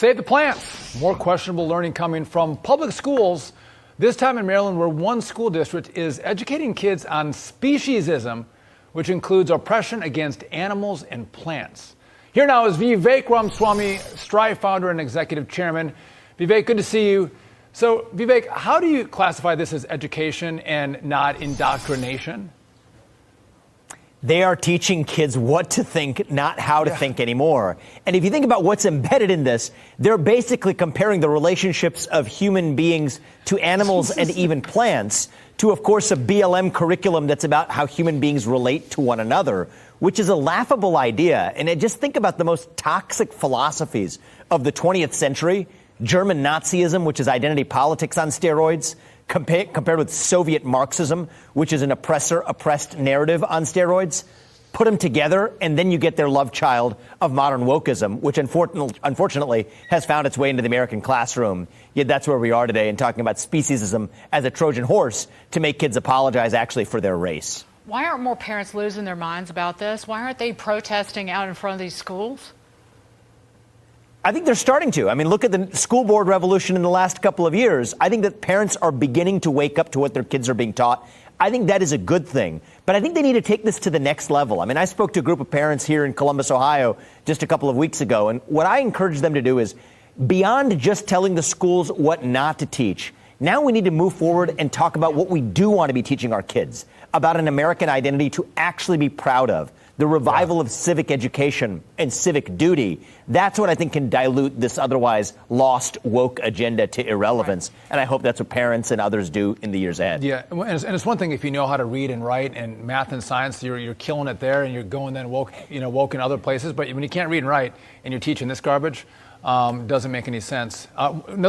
Save the plants. More questionable learning coming from public schools, this time in Maryland, where one school district is educating kids on speciesism, which includes oppression against animals and plants. Here now is Vivek Ramaswamy, Strive founder and executive chairman. Vivek, good to see you. So, Vivek, how do you classify this as education and not indoctrination? They are teaching kids what to think, not how to think anymore. And if you think about what's embedded in this, they're basically comparing the relationships of human beings to animals and even plants to, of course, a BLM curriculum that's about how human beings relate to one another, which is a laughable idea. And just think about the most toxic philosophies of the 20th century, German Nazism, which is identity politics on steroids, compared with Soviet Marxism, which is an oppressor-oppressed narrative on steroids. Put them together, and then you get their love child of modern wokeism, which unfortunately has found its way into the American classroom. Yet that's where we are today, and talking about speciesism as a Trojan horse to make kids apologize actually for their race. Why aren't more parents losing their minds about this? Why aren't they protesting out in front of these schools? I think they're starting to. I mean, look at the school board revolution in the last couple of years. I think that parents are beginning to wake up to what their kids are being taught. I think that is a good thing. But I think they need to take this to the next level. I mean, I spoke to a group of parents here in Columbus, Ohio, just a couple of weeks ago. And what I encourage them to do is, beyond just telling the schools what not to teach, now we need to move forward and talk about what we do want to be teaching our kids, about an American identity to actually be proud of. The revival of civic education and civic duty, that's what I think can dilute this otherwise lost woke agenda to irrelevance. Right. And I hope that's what parents and others do in the years ahead. Yeah, and it's one thing if you know how to read and write and math and science, you're killing it there and you're going then woke in other places. But when you can't read and write and you're teaching this garbage, doesn't make any sense. Another